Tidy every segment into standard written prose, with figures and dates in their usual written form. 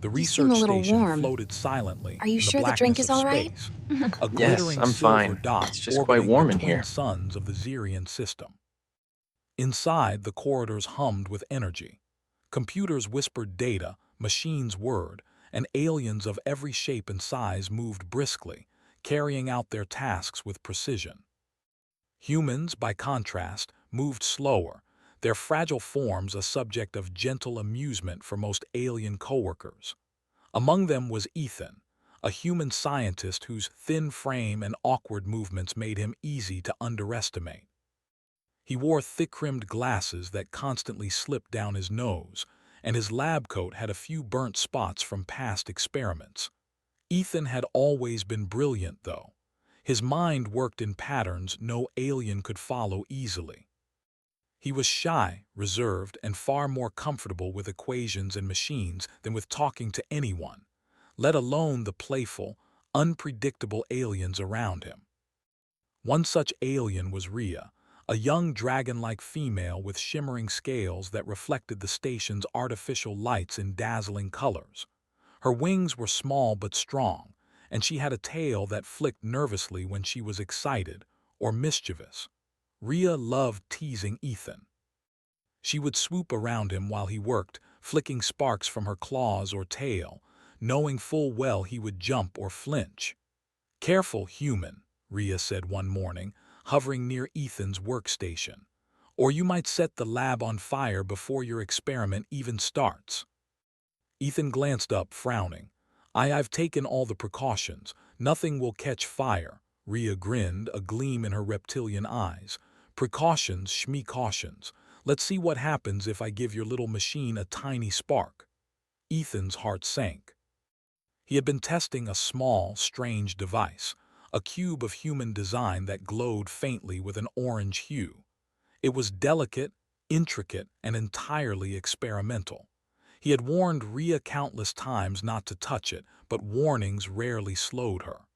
The You seem a research little station warm. floated silently Are you in the sure the drink blackness is of all right? space, a Yes, glittering I'm silver fine. dot It's just quite orbiting the warm in twin here. suns of the Xerian system. Inside, the corridors hummed with energy. Computers whispered data, machines whirred, and aliens of every shape and size moved briskly, carrying out their tasks with precision. Humans, by contrast, moved slower, their fragile forms a subject of gentle amusement for most alien coworkers. Among them was Ethan, a human scientist whose thin frame and awkward movements made him easy to underestimate. He wore thick-rimmed glasses that constantly slipped down his nose, and his lab coat had a few burnt spots from past experiments. Ethan had always been brilliant, though. His mind worked in patterns no alien could follow easily. He was shy, reserved, and far more comfortable with equations and machines than with talking to anyone, let alone the playful, unpredictable aliens around him. One such alien was Rhea, a young dragon-like female with shimmering scales that reflected the station's artificial lights in dazzling colors. Her wings were small but strong, and she had a tail that flicked nervously when she was excited or mischievous. Rhea loved teasing Ethan. She would swoop around him while he worked, flicking sparks from her claws or tail, knowing full well he would jump or flinch. "Careful, human," Rhea said one morning, hovering near Ethan's workstation, "or you might set the lab on fire before your experiment even starts." Ethan glanced up, frowning. I've taken all the precautions. Nothing will catch fire." Rhea grinned, a gleam in her reptilian eyes. "Precautions, shmee cautions. Let's see what happens if I give your little machine a tiny spark." Ethan's heart sank. He had been testing a small, strange device, a cube of human design that glowed faintly with an orange hue. It was delicate, intricate, and entirely experimental. He had warned Rhea countless times not to touch it, but warnings rarely slowed her.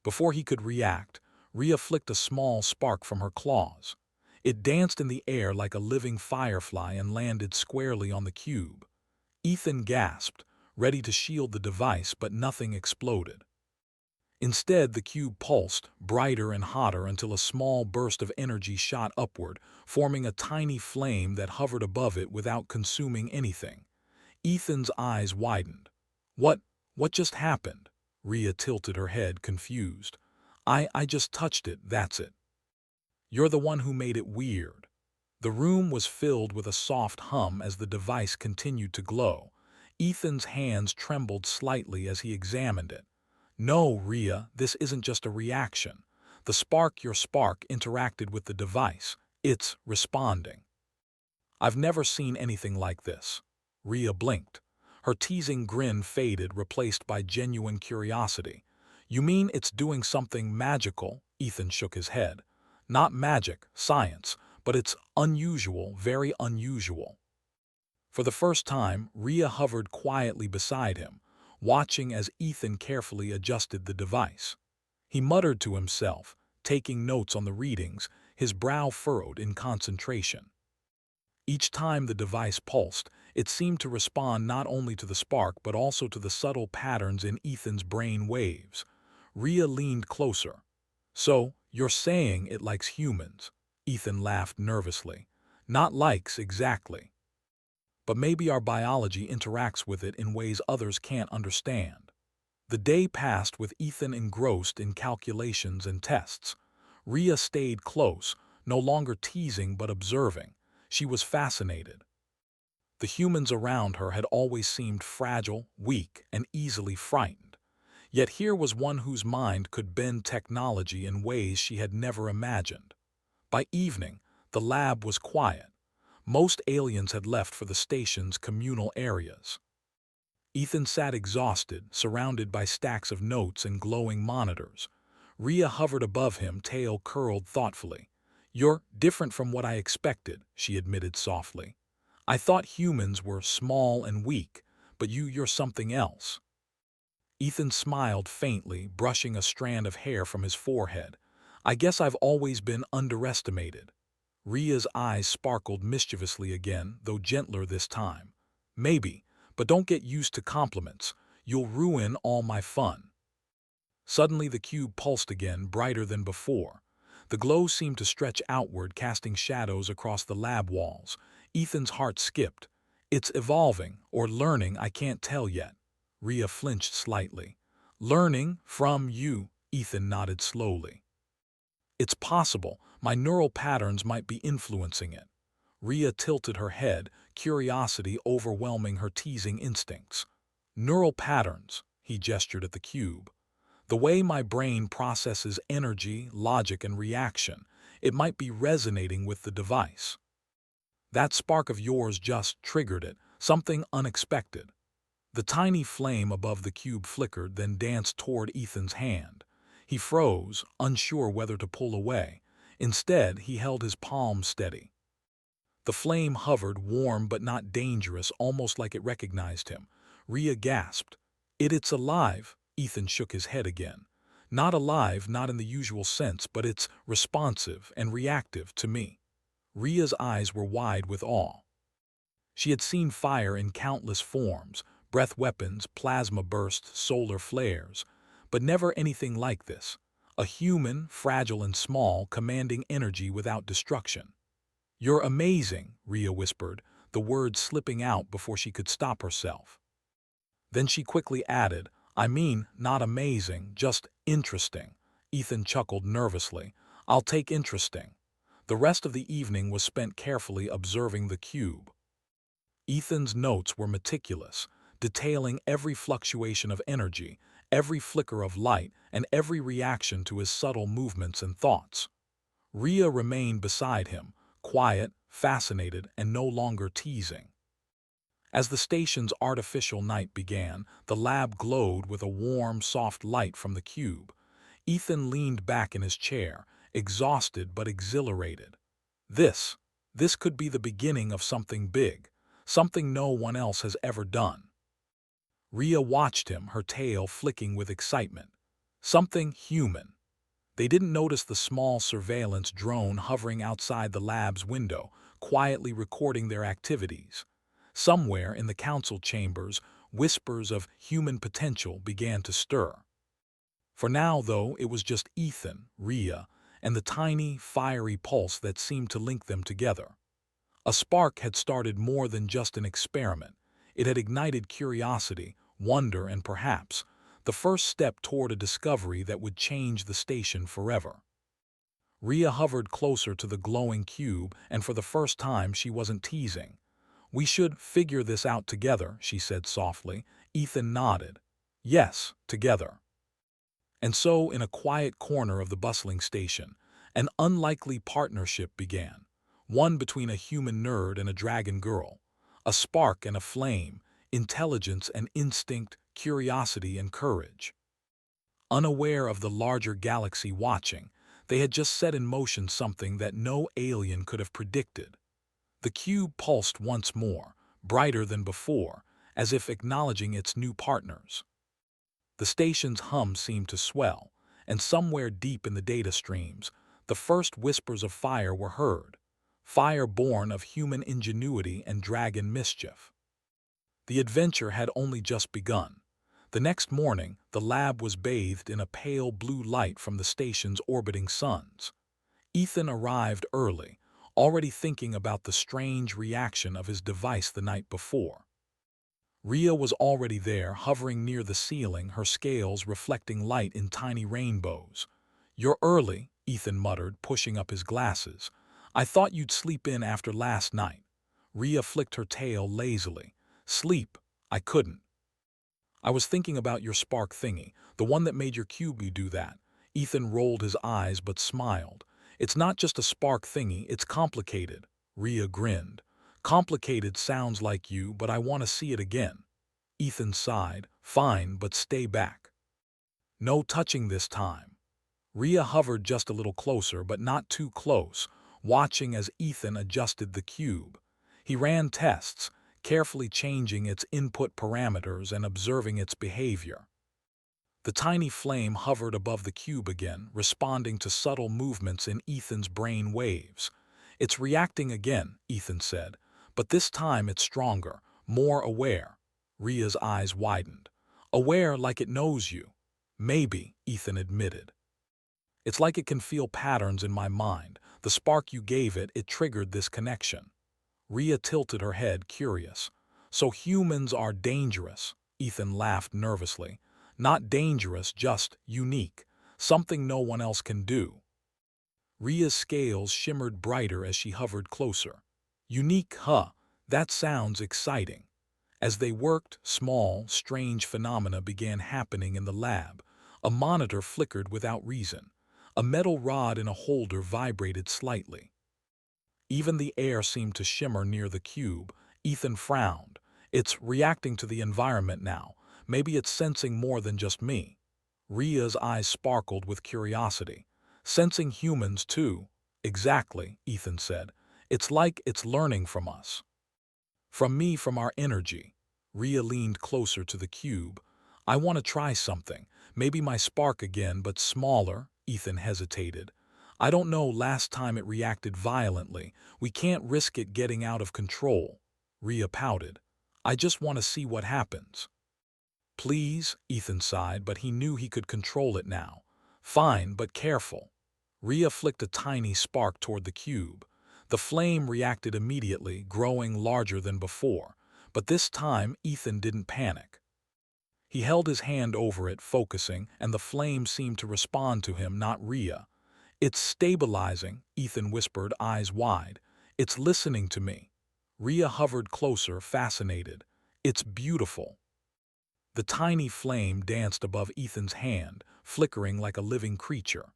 Before he could react, Rhea flicked a small spark from her claws. It danced in the air like a living firefly and landed squarely on the cube. Ethan gasped, ready to shield the device, but nothing exploded. Instead, the cube pulsed, brighter and hotter, until a small burst of energy shot upward, forming a tiny flame that hovered above it without consuming anything. Ethan's eyes widened. What, what just happened?" Rhea tilted her head, confused. I just touched it, that's it." "You're the one who made it weird." The room was filled with a soft hum as the device continued to glow. Ethan's hands trembled slightly as he examined it. "No, Rhea, this isn't just a reaction. Your spark interacted with the device. It's responding." "I've never seen anything like this." Rhea blinked. Her teasing grin faded, replaced by genuine curiosity. "You mean it's doing something magical?" Ethan shook his head. "Not magic, science, but it's unusual, very unusual." For the first time, Rhea hovered quietly beside him, watching as Ethan carefully adjusted the device. He muttered to himself, taking notes on the readings, his brow furrowed in concentration. Each time the device pulsed, it seemed to respond not only to the spark but also to the subtle patterns in Ethan's brain waves. Rhea leaned closer. "So, you're saying it likes humans?" Ethan laughed nervously. "Not likes, exactly. But maybe our biology interacts with it in ways others can't understand." The day passed with Ethan engrossed in calculations and tests. Rhea stayed close, no longer teasing but observing. She was fascinated. The humans around her had always seemed fragile, weak, and easily frightened. Yet here was one whose mind could bend technology in ways she had never imagined. By evening, the lab was quiet. Most aliens had left for the station's communal areas. Ethan sat exhausted, surrounded by stacks of notes and glowing monitors. Rhea hovered above him, tail curled thoughtfully. "You're different from what I expected," she admitted softly. "I thought humans were small and weak, but you're something else." Ethan smiled faintly, brushing a strand of hair from his forehead. "I guess I've always been underestimated." Rhea's eyes sparkled mischievously again, though gentler this time. "Maybe, But don't get used to compliments. You'll ruin all my fun. Suddenly the cube pulsed again, brighter than before. The glow seemed to stretch outward, casting shadows across the lab walls. Ethan's heart skipped. It's evolving, or learning, I can't tell yet. Rhea flinched slightly. Learning from you, Ethan nodded slowly. It's possible. My neural patterns might be influencing it. Rhea tilted her head, curiosity overwhelming her teasing instincts. Neural patterns, he gestured at the cube. The way my brain processes energy, logic, and reaction, it might be resonating with the device. That spark of yours just triggered it, something unexpected. The tiny flame above the cube flickered, then danced toward Ethan's hand. He froze, unsure whether to pull away. Instead, he held his palm steady. The flame hovered, warm but not dangerous, almost like it recognized him. Rhea gasped. It's alive. Ethan shook his head again. Not alive, not in the usual sense, but it's responsive and reactive to me. Rhea's eyes were wide with awe. She had seen fire in countless forms, breath weapons, plasma bursts, solar flares, but never anything like this. A human, fragile and small, commanding energy without destruction. You're amazing, Rhea whispered, the words slipping out before she could stop herself. Then she quickly added, I mean, not amazing, just interesting. Ethan chuckled nervously. I'll take interesting. The rest of the evening was spent carefully observing the cube. Ethan's notes were meticulous, detailing every fluctuation of energy, every flicker of light, and every reaction to his subtle movements and thoughts. Rhea remained beside him, quiet, fascinated, and no longer teasing. As the station's artificial night began, the lab glowed with a warm, soft light from the cube. Ethan leaned back in his chair, exhausted but exhilarated. This could be the beginning of something big, something no one else has ever done. Rhea watched him, her tail flicking with excitement. Something human. They didn't notice the small surveillance drone hovering outside the lab's window, quietly recording their activities. Somewhere in the council chambers, whispers of human potential began to stir. For now, though, it was just Ethan, Rhea, and the tiny, fiery pulse that seemed to link them together. A spark had started more than just an experiment. It had ignited curiosity, wonder, and perhaps the first step toward a discovery that would change the station forever. Rhea hovered closer to the glowing cube, and for the first time she wasn't teasing. We should figure this out together, she said softly. Ethan nodded. Yes, together. And so, in a quiet corner of the bustling station, an unlikely partnership began. One between a human nerd and a dragon girl. A spark and a flame, intelligence and instinct, curiosity and courage. Unaware of the larger galaxy watching, they had just set in motion something that no alien could have predicted. The cube pulsed once more, brighter than before, as if acknowledging its new partners. The station's hum seemed to swell, and somewhere deep in the data streams, the first whispers of fire were heard. Fire born of human ingenuity and dragon mischief. The adventure had only just begun. The next morning, the lab was bathed in a pale blue light from the station's orbiting suns. Ethan arrived early, already thinking about the strange reaction of his device the night before. Rhea was already there, hovering near the ceiling, her scales reflecting light in tiny rainbows. You're early, Ethan muttered, pushing up his glasses. I thought you'd sleep in after last night. Rhea flicked her tail lazily. Sleep? I couldn't. I was thinking about your spark thingy, the one that made your cube do that. Ethan rolled his eyes but smiled. It's not just a spark thingy, it's complicated. Rhea grinned. Complicated sounds like you, but I want to see it again. Ethan sighed. Fine, but stay back. No touching this time. Rhea hovered just a little closer, but not too close, watching as Ethan adjusted the cube. He ran tests, carefully changing its input parameters and observing its behavior. The tiny flame hovered above the cube again, responding to subtle movements in Ethan's brain waves. It's reacting again, Ethan said, but this time it's stronger, more aware. Ria's eyes widened. Aware like it knows you. Maybe, Ethan admitted. It's like it can feel patterns in my mind. The spark you gave it, it triggered this connection. Ria tilted her head, curious. So humans are dangerous, Ethan laughed nervously. Not dangerous, just unique. Something no one else can do. Ria's scales shimmered brighter as she hovered closer. Unique, huh? That sounds exciting. As they worked, small, strange phenomena began happening in the lab. A monitor flickered without reason. A metal rod in a holder vibrated slightly. Even the air seemed to shimmer near the cube. Ethan frowned. It's reacting to the environment now. Maybe it's sensing more than just me. Ria's eyes sparkled with curiosity. Sensing humans, too. Exactly, Ethan said. It's like it's learning from us. From me, from our energy. Ria leaned closer to the cube. I want to try something. Maybe my spark again, but smaller. Ethan hesitated. I don't know, last time it reacted violently. We can't risk it getting out of control. Ria pouted. I just want to see what happens. Please, Ethan sighed, but he knew he could control it now. Fine, but careful. Ria flicked a tiny spark toward the cube. The flame reacted immediately, growing larger than before. But this time, Ethan didn't panic. He held his hand over it, focusing, and the flame seemed to respond to him, not Ria. It's stabilizing, Ethan whispered, eyes wide. It's listening to me. Ria hovered closer, fascinated. It's beautiful. The tiny flame danced above Ethan's hand, flickering like a living creature.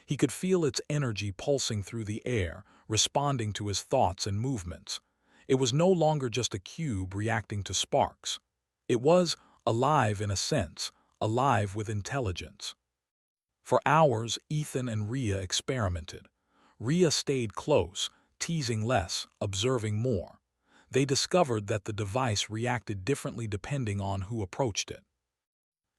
He could feel its energy pulsing through the air, responding to his thoughts and movements. It was no longer just a cube reacting to sparks. It was alive in a sense, alive with intelligence. For hours, Ethan and Ria experimented. Ria stayed close, teasing less, observing more. They discovered that the device reacted differently depending on who approached it.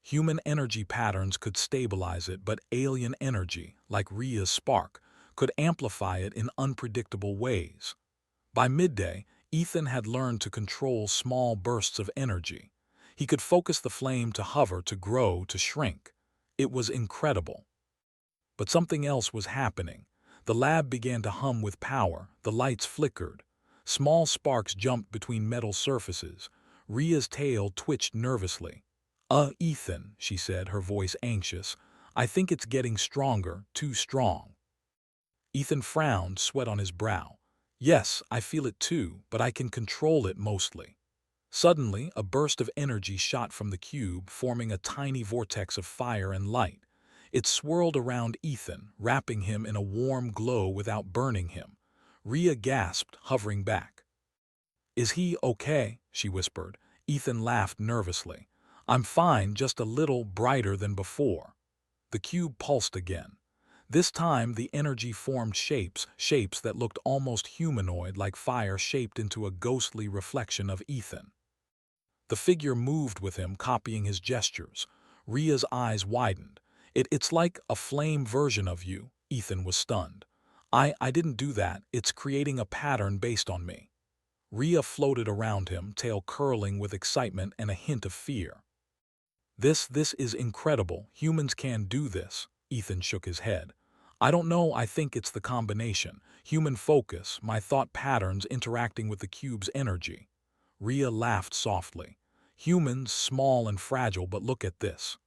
Human energy patterns could stabilize it, but alien energy, like Ria's spark, could amplify it in unpredictable ways. By midday, Ethan had learned to control small bursts of energy. He could focus the flame to hover, to grow, to shrink. It was incredible. But something else was happening. The lab began to hum with power, the lights flickered. Small sparks jumped between metal surfaces. Ria's tail twitched nervously. Ethan, she said, her voice anxious. I think it's getting stronger, too strong. Ethan frowned, sweat on his brow. Yes, I feel it too, but I can control it mostly. Suddenly, a burst of energy shot from the cube, forming a tiny vortex of fire and light. It swirled around Ethan, wrapping him in a warm glow without burning him. Ria gasped, hovering back. Is he okay? She whispered. Ethan laughed nervously. I'm fine, just a little brighter than before. The cube pulsed again. This time the energy formed shapes that looked almost humanoid, like fire shaped into a ghostly reflection of Ethan. The figure moved with him, copying his gestures. Ria's eyes widened. It's like a flame version of you. Ethan was stunned. I didn't do that. It's creating a pattern based on me. Ria floated around him, tail curling with excitement and a hint of fear. This is incredible. Humans can do this. Ethan shook his head. I don't know, I think it's the combination. Human focus, my thought patterns interacting with the cube's energy. Ria laughed softly. Humans, small and fragile, but look at this.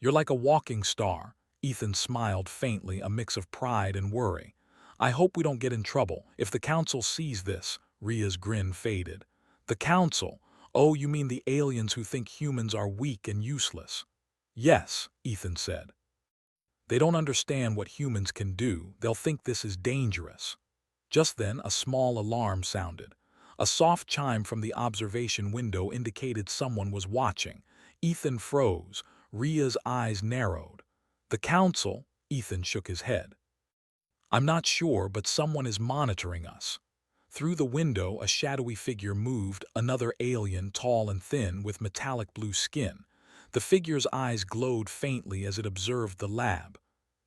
You're like a walking star. Ethan smiled faintly, a mix of pride and worry. I hope we don't get in trouble. If the council sees this, Ria's grin faded. The council? Oh, you mean the aliens who think humans are weak and useless? Yes, Ethan said. They don't understand what humans can do. They'll think this is dangerous. Just then, a small alarm sounded. A soft chime from the observation window indicated someone was watching. Ethan froze. Ria's eyes narrowed. The council? Ethan shook his head. I'm not sure, but someone is monitoring us. Through the window, a shadowy figure moved, another alien, tall and thin, with metallic blue skin. The figure's eyes glowed faintly as it observed the lab.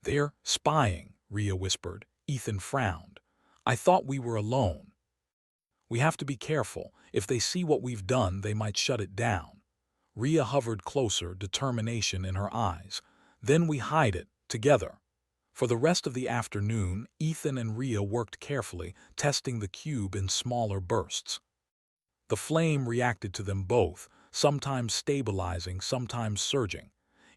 They're spying, Ria whispered. Ethan frowned. I thought we were alone. We have to be careful. If they see what we've done, they might shut it down. Rhea hovered closer, determination in her eyes. Then we hide it, together. For the rest of the afternoon, Ethan and Rhea worked carefully, testing the cube in smaller bursts. The flame reacted to them both, sometimes stabilizing, sometimes surging.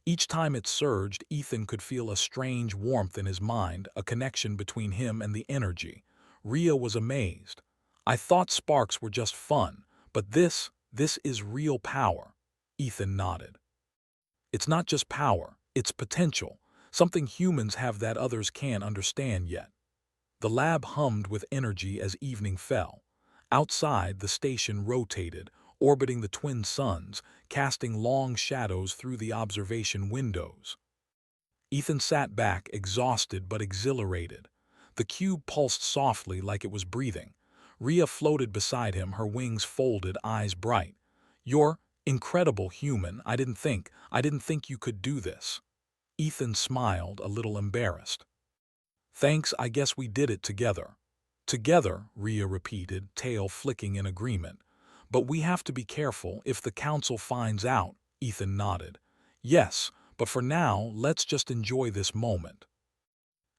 Each time it surged, Ethan could feel a strange warmth in his mind, a connection between him and the energy. Rhea was amazed. I thought sparks were just fun, but this is real power. Ethan nodded. It's not just power, it's potential, something humans have that others can't understand yet. The lab hummed with energy as evening fell. Outside, the station rotated, orbiting the twin suns, casting long shadows through the observation windows. Ethan sat back, exhausted but exhilarated. The cube pulsed softly like it was breathing. Rhea floated beside him, her wings folded, eyes bright. "You're incredible, human. I didn't think you could do this." Ethan smiled, a little embarrassed. "Thanks, I guess we did it together." "Together," Rhea repeated, tail flicking in agreement. "But we have to be careful if the council finds out," Ethan nodded. "Yes, but for now, let's just enjoy this moment."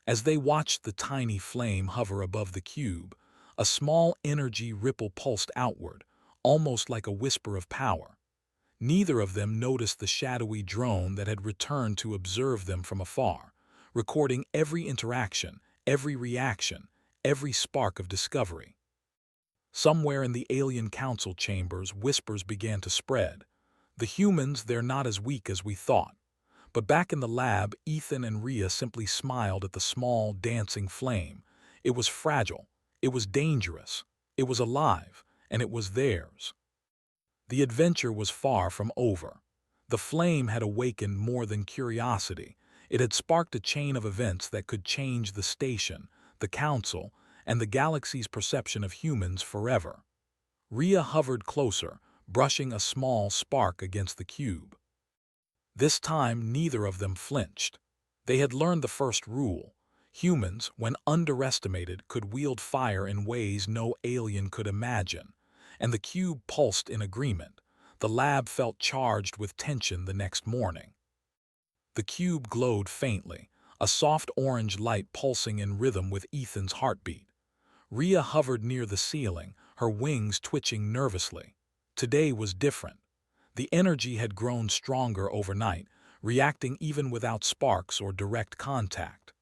As they watched the tiny flame hover above the cube, a small energy ripple pulsed outward, almost like a whisper of power. Neither of them noticed the shadowy drone that had returned to observe them from afar, recording every interaction, every reaction, every spark of discovery. Somewhere in the alien council chambers, whispers began to spread. "The humans, they're not as weak as we thought." But back in the lab, Ethan and Rhea simply smiled at the small, dancing flame. It was fragile, it was dangerous, it was alive, and it was theirs. The adventure was far from over. The flame had awakened more than curiosity. It had sparked a chain of events that could change the station, the council, and the galaxy's perception of humans forever. Rhea hovered closer, brushing a small spark against the cube. This time, neither of them flinched. They had learned the first rule. Humans, when underestimated, could wield fire in ways no alien could imagine. And the cube pulsed in agreement. The lab felt charged with tension the next morning. The cube glowed faintly, a soft orange light pulsing in rhythm with Ethan's heartbeat. Rhea hovered near the ceiling, her wings twitching nervously. Today was different. The energy had grown stronger overnight, reacting even without sparks or direct contact.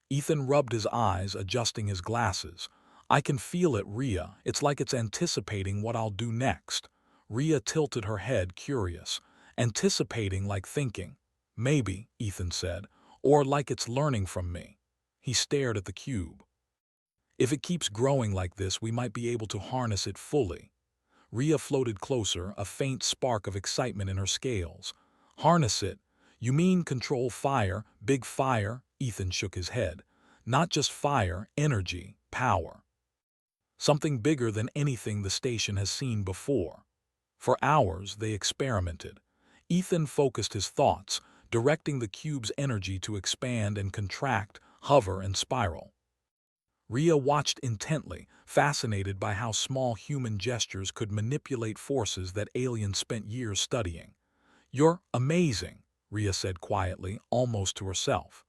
Ethan rubbed his eyes, adjusting his glasses. "I can feel it, Rhea. It's like it's anticipating what I'll do next." Rhea tilted her head, curious. "Anticipating like thinking." "Maybe," Ethan said, "or like it's learning from me." He stared at the cube. "If it keeps growing like this, we might be able to harness it fully." Rhea floated closer, a faint spark of excitement in her scales. "Harness it? You mean control fire, big fire?" Ethan shook his head. "Not just fire, energy, power. Something bigger than anything the station has seen before." For hours, they experimented. Ethan focused his thoughts, directing the cube's energy to expand and contract, hover and spiral. Rhea watched intently, fascinated by how small human gestures could manipulate forces that aliens spent years studying. "You're amazing," Rhea said quietly, almost to herself.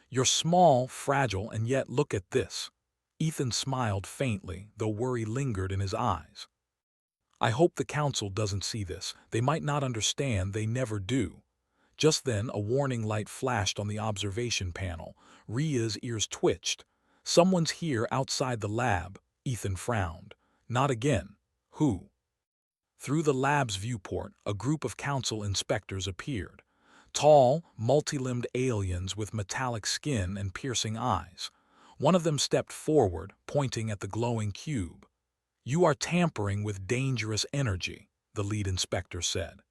"You're small, fragile, and yet look at this." Ethan smiled faintly, though worry lingered in his eyes. "I hope the council doesn't see this. They might not understand, they never do." Just then, a warning light flashed on the observation panel. Rhea's ears twitched. "Someone's here outside the lab." Ethan frowned. "Not again." "Who?" Through the lab's viewport, a group of council inspectors appeared. Tall, multi-limbed aliens with metallic skin and piercing eyes. One of them stepped forward, pointing at the glowing cube. "You are tampering with dangerous energy," the lead inspector said.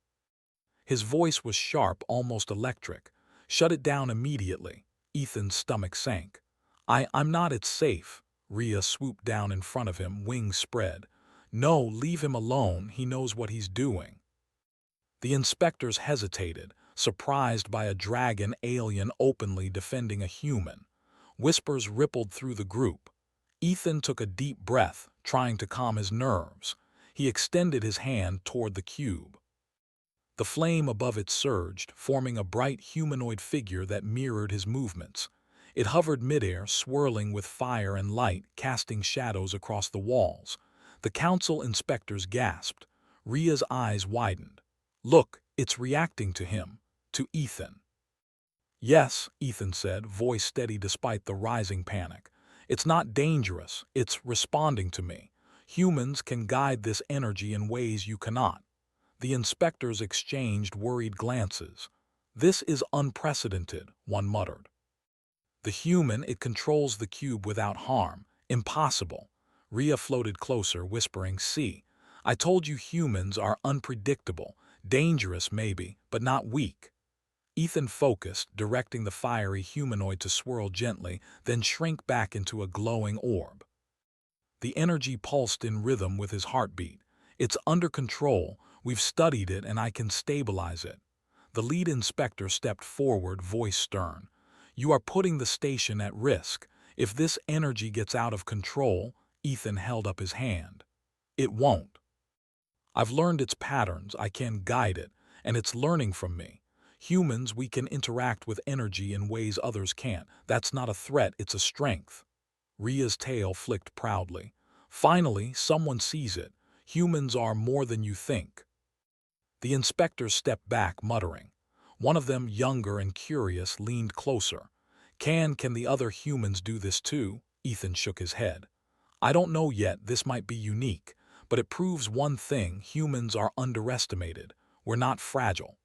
His voice was sharp, almost electric. "Shut it down immediately." Ethan's stomach sank. I'm not, it's safe." Rhea swooped down in front of him, wings spread. "No, leave him alone, he knows what he's doing." The inspectors hesitated, surprised by a dragon alien openly defending a human. Whispers rippled through the group. Ethan took a deep breath, trying to calm his nerves. He extended his hand toward the cube. The flame above it surged, forming a bright humanoid figure that mirrored his movements. It hovered midair, swirling with fire and light, casting shadows across the walls. The council inspectors gasped. Rhea's eyes widened. "Look, it's reacting to him," to Ethan. "Yes," Ethan said, voice steady despite the rising panic. "It's not dangerous, it's responding to me. Humans can guide this energy in ways you cannot." The inspectors exchanged worried glances. "This is unprecedented," one muttered. "The human, it controls the cube without harm. Impossible." Rhea floated closer, whispering, "See, I told you humans are unpredictable, dangerous maybe, but not weak." Ethan focused, directing the fiery humanoid to swirl gently, then shrink back into a glowing orb. The energy pulsed in rhythm with his heartbeat. "It's under control. We've studied it and I can stabilize it." The lead inspector stepped forward, voice stern. "You are putting the station at risk. If this energy gets out of control," Ethan held up his hand. "It won't. I've learned its patterns, I can guide it, and it's learning from me. Humans, we can interact with energy in ways others can't. That's not a threat, it's a strength." Rhea's tail flicked proudly. "Finally, someone sees it. Humans are more than you think." The inspectors stepped back, muttering. One of them, younger and curious, leaned closer. Can the other humans do this too?" Ethan shook his head. "I don't know yet, this might be unique, but it proves one thing: humans are underestimated. We're not fragile.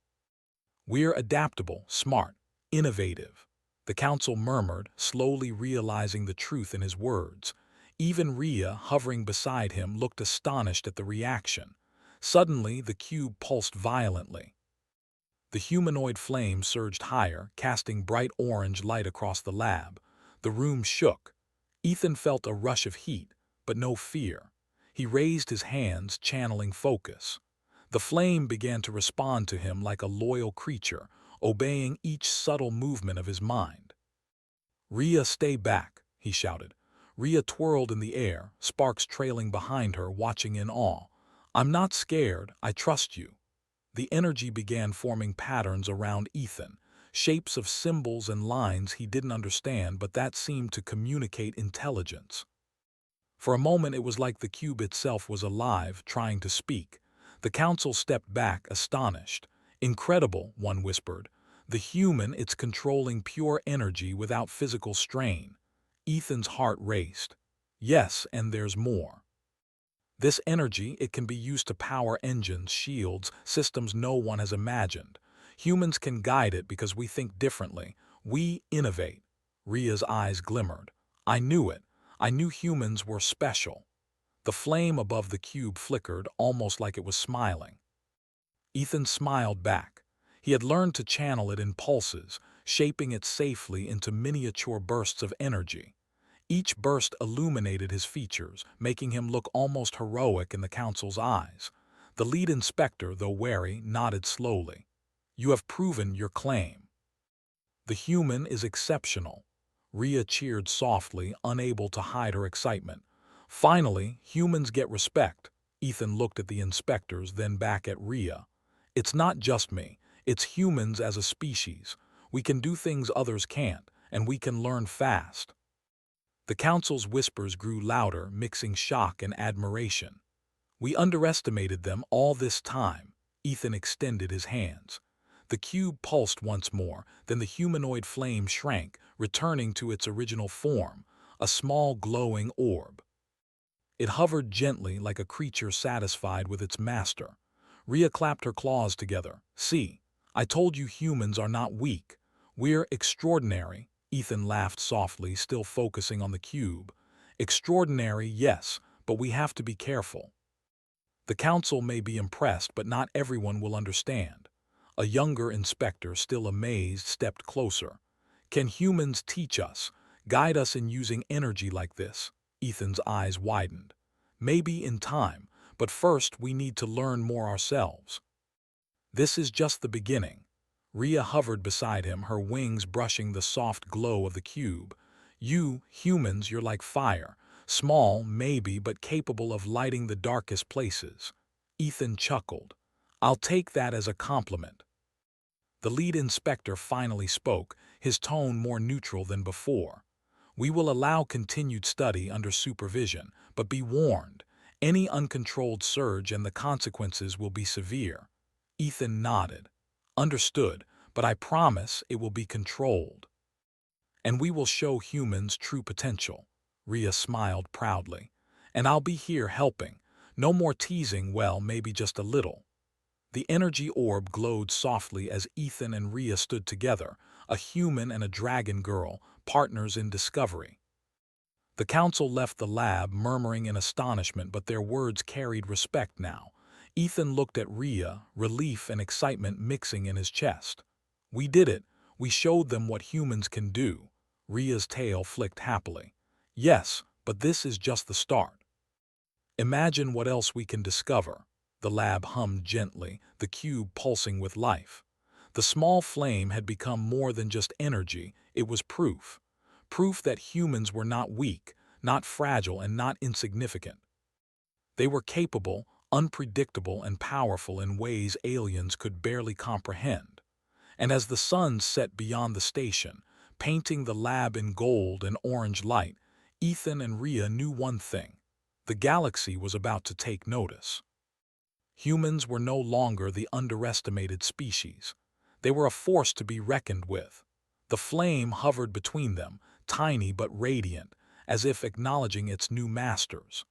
We're adaptable, smart, innovative." The council murmured, slowly realizing the truth in his words. Even Rhea, hovering beside him, looked astonished at the reaction. Suddenly, the cube pulsed violently. The humanoid flame surged higher, casting bright orange light across the lab. The room shook. Ethan felt a rush of heat, but no fear. He raised his hands, channeling focus. The flame began to respond to him like a loyal creature, obeying each subtle movement of his mind. "Rhea, stay back," he shouted. Rhea twirled in the air, sparks trailing behind her, watching in awe. "I'm not scared, I trust you." The energy began forming patterns around Ethan, shapes of symbols and lines he didn't understand, but that seemed to communicate intelligence. For a moment it was like the cube itself was alive, trying to speak. The council stepped back, astonished. "Incredible," one whispered. "The human, it's controlling pure energy without physical strain." Ethan's heart raced. "Yes, and there's more. This energy, it can be used to power engines, shields, systems no one has imagined. Humans can guide it because we think differently. We innovate." Rhea's eyes glimmered. "I knew it. I knew humans were special." The flame above the cube flickered, almost like it was smiling. Ethan smiled back. He had learned to channel it in pulses, shaping it safely into miniature bursts of energy. Each burst illuminated his features, making him look almost heroic in the council's eyes. The lead inspector, though wary, nodded slowly. "You have proven your claim. The human is exceptional." Rhea cheered softly, unable to hide her excitement. "Finally, humans get respect." Ethan looked at the inspectors, then back at Rhea. "It's not just me, it's humans as a species. We can do things others can't, and we can learn fast." The council's whispers grew louder, mixing shock and admiration. "We underestimated them all this time." Ethan extended his hands. The cube pulsed once more, then the humanoid flame shrank, returning to its original form, a small glowing orb. It hovered gently like a creature satisfied with its master. Rhea clapped her claws together. "See, I told you humans are not weak. We're extraordinary." Ethan laughed softly, still focusing on the cube. "Extraordinary, yes, but we have to be careful. The council may be impressed, but not everyone will understand." A younger inspector, still amazed, stepped closer. "Can humans teach us, guide us in using energy like this?" Ethan's eyes widened. "Maybe in time, but first we need to learn more ourselves." "This is just the beginning." Rhea hovered beside him, her wings brushing the soft glow of the cube. "You, humans, you're like fire, Small, maybe, but capable of lighting the darkest places. Ethan chuckled. I'll take that as a compliment. The lead inspector finally spoke, his tone more neutral than before. We will allow continued study under supervision, but be warned, any uncontrolled surge and the consequences will be severe. Ethan nodded. Understood, but I promise it will be controlled. And we will show humans true potential. Rhea smiled proudly. And I'll be here helping. No more teasing, well, maybe just a little. The energy orb glowed softly as Ethan and Rhea stood together, a human and a dragon girl, partners in discovery. The council left the lab murmuring in astonishment, but their words carried respect now. Ethan looked at Rhea, relief and excitement mixing in his chest. We did it. We showed them what humans can do. Rhea's tail flicked happily. Yes, but this is just the start. Imagine what else we can discover. The lab hummed gently, the cube pulsing with life. The small flame had become more than just energy, it was proof. Proof that humans were not weak, not fragile, and not insignificant. They were capable, unpredictable, and powerful in ways aliens could barely comprehend. And as the sun set beyond the station, painting the lab in gold and orange light, Ethan and Rhea knew one thing. The galaxy was about to take notice. Humans were no longer the underestimated species. They were a force to be reckoned with. The flame hovered between them, tiny but radiant, as if acknowledging its new masters.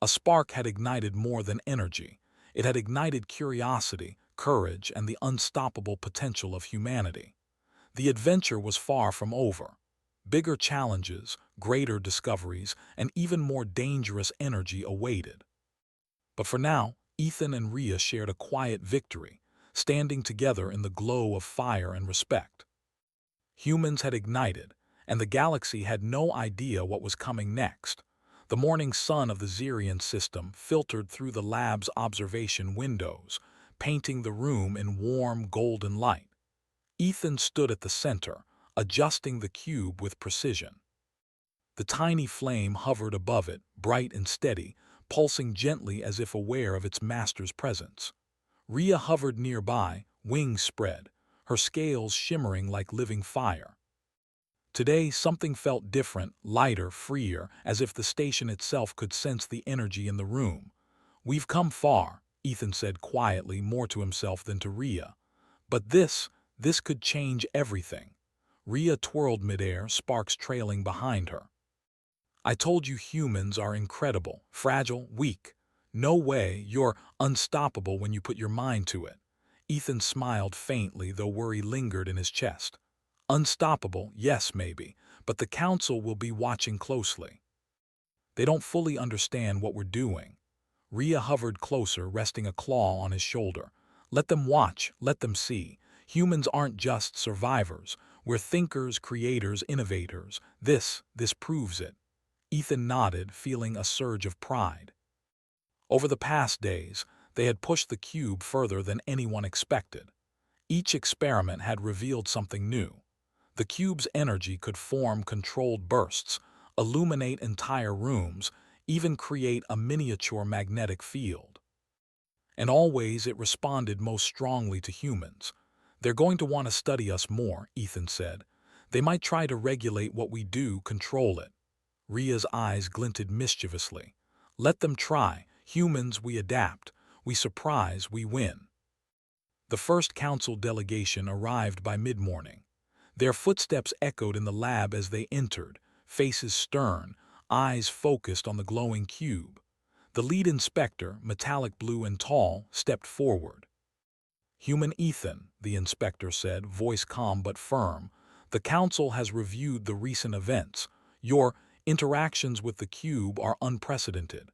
A spark had ignited more than energy. It had ignited curiosity, courage, and the unstoppable potential of humanity. The adventure was far from over. Bigger challenges, greater discoveries, and even more dangerous energy awaited. But for now, Ethan and Rhea shared a quiet victory, standing together in the glow of fire and respect. Humans had ignited, and the galaxy had no idea what was coming next. The morning sun of the Xerian system filtered through the lab's observation windows, painting the room in warm, golden light. Ethan stood at the center, adjusting the cube with precision. The tiny flame hovered above it, bright and steady, pulsing gently as if aware of its master's presence. Rhea hovered nearby, wings spread, her scales shimmering like living fire. Today, something felt different, lighter, freer, as if the station itself could sense the energy in the room. We've come far, Ethan said quietly, more to himself than to Rhea. But this could change everything. Rhea twirled midair, sparks trailing behind her. I told you humans are incredible, fragile, weak. No way, you're unstoppable when you put your mind to it. Ethan smiled faintly, though worry lingered in his chest. Unstoppable, yes maybe, but the council will be watching closely. They don't fully understand what we're doing. Rhea hovered closer, resting a claw on his shoulder. Let them watch, let them see. Humans aren't just survivors. We're thinkers, creators, innovators. This proves it. Ethan nodded, feeling a surge of pride. Over the past days, they had pushed the cube further than anyone expected. Each experiment had revealed something new. The cube's energy could form controlled bursts, illuminate entire rooms, even create a miniature magnetic field. And always it responded most strongly to humans. They're going to want to study us more, Ethan said. They might try to regulate what we do, control it. Rhea's eyes glinted mischievously. Let them try. Humans, we adapt. We surprise, we win. The first council delegation arrived by mid-morning. Their footsteps echoed in the lab as they entered, faces stern, eyes focused on the glowing cube. The lead inspector, metallic blue and tall, stepped forward. Human Ethan, the inspector said, voice calm but firm, the council has reviewed the recent events. Your interactions with the cube are unprecedented.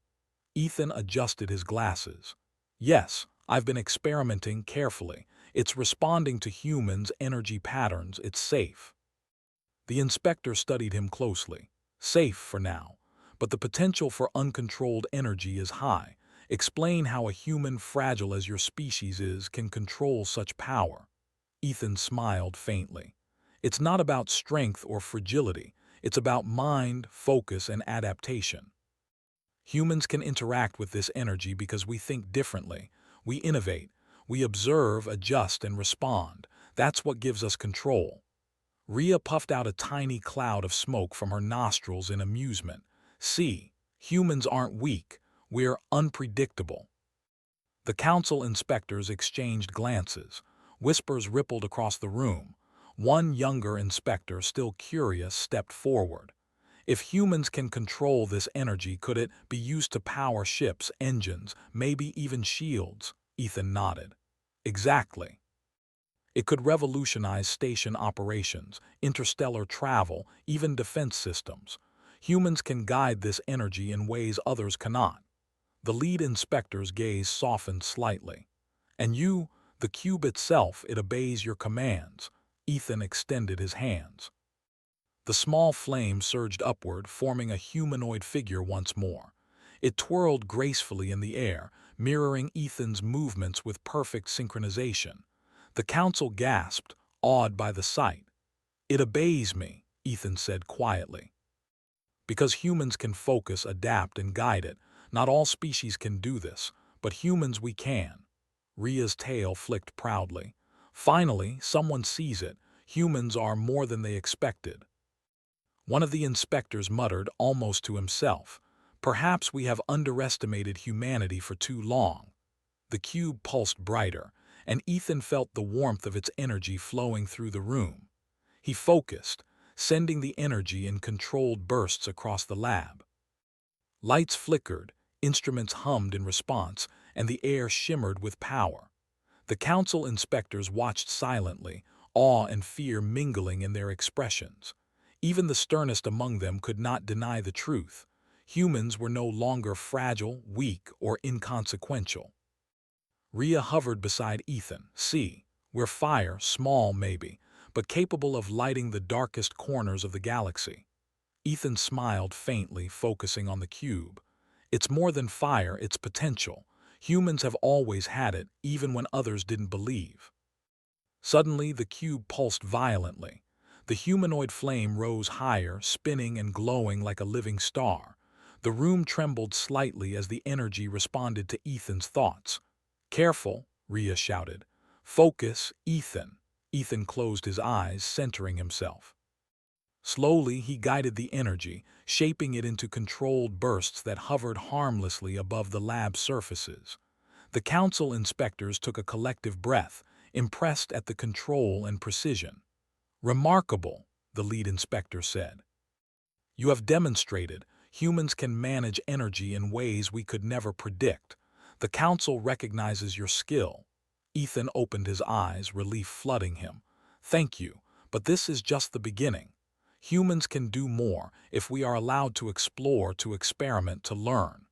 Ethan adjusted his glasses. Yes, I've been experimenting carefully. It's responding to humans' energy patterns. It's safe. The inspector studied him closely. Safe for now, but the potential for uncontrolled energy is high. Explain how a human fragile as your species is can control such power. Ethan smiled faintly. It's not about strength or fragility. It's about mind, focus, and adaptation. Humans can interact with this energy because we think differently. We innovate. We observe, adjust, and respond. That's what gives us control. Rhea puffed out a tiny cloud of smoke from her nostrils in amusement. See, humans aren't weak. We're unpredictable. The council inspectors exchanged glances. Whispers rippled across the room. One younger inspector, still curious, stepped forward. If humans can control this energy, could it be used to power ships, engines, maybe even shields? Ethan nodded. Exactly. It could revolutionize station operations, interstellar travel, even defense systems. Humans can guide this energy in ways others cannot. The lead inspector's gaze softened slightly. And you, the cube itself, it obeys your commands. Ethan extended his hands. The small flame surged upward, forming a humanoid figure once more. It twirled gracefully in the air, mirroring Ethan's movements with perfect synchronization. The council gasped, awed by the sight. It obeys me, Ethan said quietly. Because humans can focus, adapt, and guide it, not all species can do this, but humans we can. Rhea's tail flicked proudly. Finally, someone sees it. Humans are more than they expected. One of the inspectors muttered, almost to himself, "Perhaps we have underestimated humanity for too long." The cube pulsed brighter, and Ethan felt the warmth of its energy flowing through the room. He focused, sending the energy in controlled bursts across the lab. Lights flickered, instruments hummed in response, and the air shimmered with power. The council inspectors watched silently, awe and fear mingling in their expressions. Even the sternest among them could not deny the truth. Humans were no longer fragile, weak, or inconsequential. Rhea hovered beside Ethan. See, we're fire, small maybe, but capable of lighting the darkest corners of the galaxy. Ethan smiled faintly, focusing on the cube. It's more than fire, it's potential. Humans have always had it, even when others didn't believe. Suddenly, the cube pulsed violently. The humanoid flame rose higher, spinning and glowing like a living star. The room trembled slightly as the energy responded to Ethan's thoughts. "Careful," Rhea shouted. "Focus, Ethan." Ethan closed his eyes, centering himself. Slowly, he guided the energy, shaping it into controlled bursts that hovered harmlessly above the lab surfaces. The council inspectors took a collective breath, impressed at the control and precision. "Remarkable," the lead inspector said. "You have demonstrated humans can manage energy in ways we could never predict. The council recognizes your skill." Ethan opened his eyes, relief flooding him. "Thank you, but this is just the beginning. Humans can do more if we are allowed to explore, to experiment, to learn."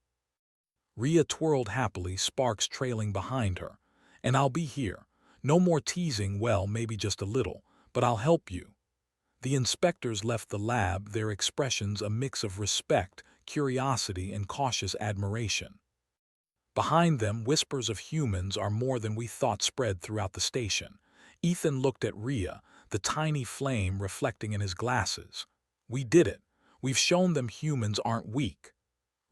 Rhea twirled happily, sparks trailing behind her. "And I'll be here. No more teasing, well, maybe just a little, but I'll help you." The inspectors left the lab, their expressions a mix of respect, curiosity, and cautious admiration. Behind them, whispers of humans are more than we thought spread throughout the station. Ethan looked at Rhea, the tiny flame reflecting in his glasses. "We did it. We've shown them humans aren't weak."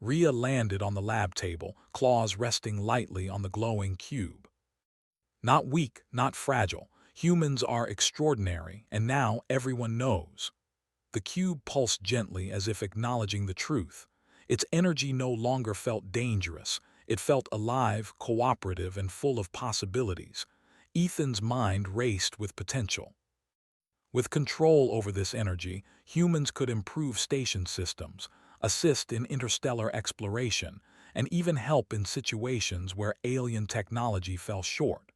Rhea landed on the lab table, claws resting lightly on the glowing cube. "Not weak, not fragile. Humans are extraordinary, and now everyone knows." The cube pulsed gently as if acknowledging the truth. Its energy no longer felt dangerous. It felt alive, cooperative, and full of possibilities. Ethan's mind raced with potential. With control over this energy, humans could improve station systems, assist in interstellar exploration, and even help in situations where alien technology fell short.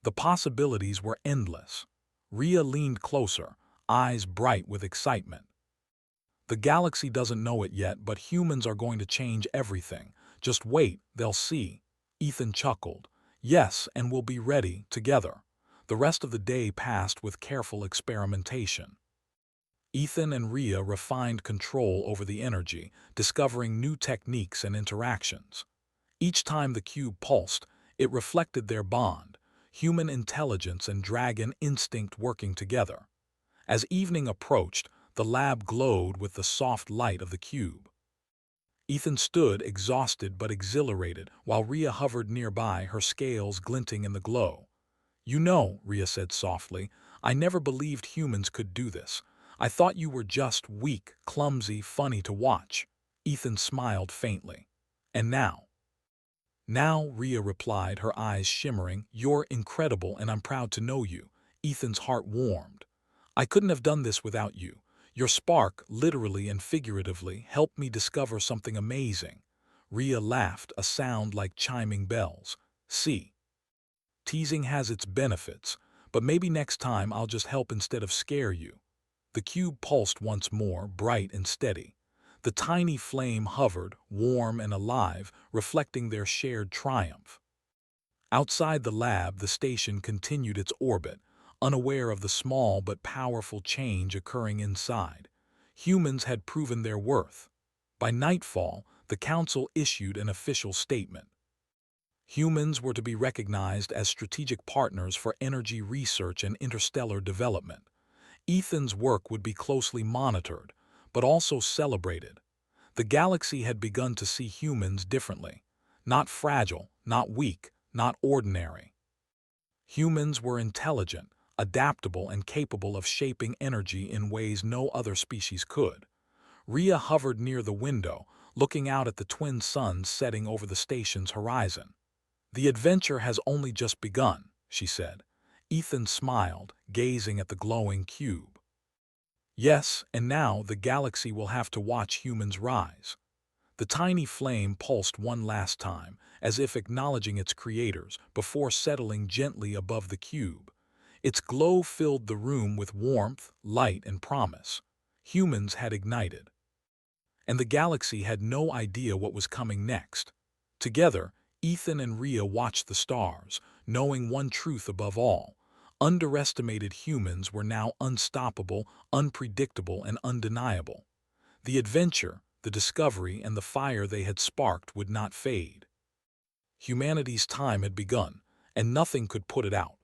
The possibilities were endless. Rhea leaned closer, eyes bright with excitement. "The galaxy doesn't know it yet, but humans are going to change everything. Just wait, they'll see." Ethan chuckled. "Yes, and we'll be ready, together." The rest of the day passed with careful experimentation. Ethan and Rhea refined control over the energy, discovering new techniques and interactions. Each time the cube pulsed, it reflected their bond, human intelligence and dragon instinct working together. As evening approached, The lab glowed with the soft light of the cube. Ethan stood, exhausted but exhilarated, while Rhea hovered nearby, her scales glinting in the glow. "You know," Rhea said softly, "I never believed humans could do this. I thought you were just weak, clumsy, funny to watch." Ethan smiled faintly. "And now?" "Now," Rhea replied, her eyes shimmering, "you're incredible and I'm proud to know you." Ethan's heart warmed. "I couldn't have done this without you. Your spark, literally and figuratively, helped me discover something amazing." Rhea laughed, a sound like chiming bells. "See, teasing has its benefits, but maybe next time I'll just help instead of scare you." The cube pulsed once more, bright and steady. The tiny flame hovered, warm and alive, reflecting their shared triumph. Outside the lab, the station continued its orbit, unaware of the small but powerful change occurring inside. Humans had proven their worth. By nightfall, the council issued an official statement. Humans were to be recognized as strategic partners for energy research and interstellar development. Ethan's work would be closely monitored, but also celebrated. The galaxy had begun to see humans differently. Not fragile, not weak, not ordinary. Humans were intelligent, adaptable, and capable of shaping energy in ways no other species could. Rhea hovered near the window, looking out at the twin suns setting over the station's horizon. "The adventure has only just begun," she said. Ethan smiled, gazing at the glowing cube. "Yes, and now the galaxy will have to watch humans rise." The tiny flame pulsed one last time, as if acknowledging its creators, before settling gently above the cube. Its glow filled the room with warmth, light, and promise. Humans had ignited. And the galaxy had no idea what was coming next. Together, Ethan and Rhea watched the stars, knowing one truth above all: underestimated humans were now unstoppable, unpredictable, and undeniable. The adventure, the discovery, and the fire they had sparked would not fade. Humanity's time had begun, and nothing could put it out.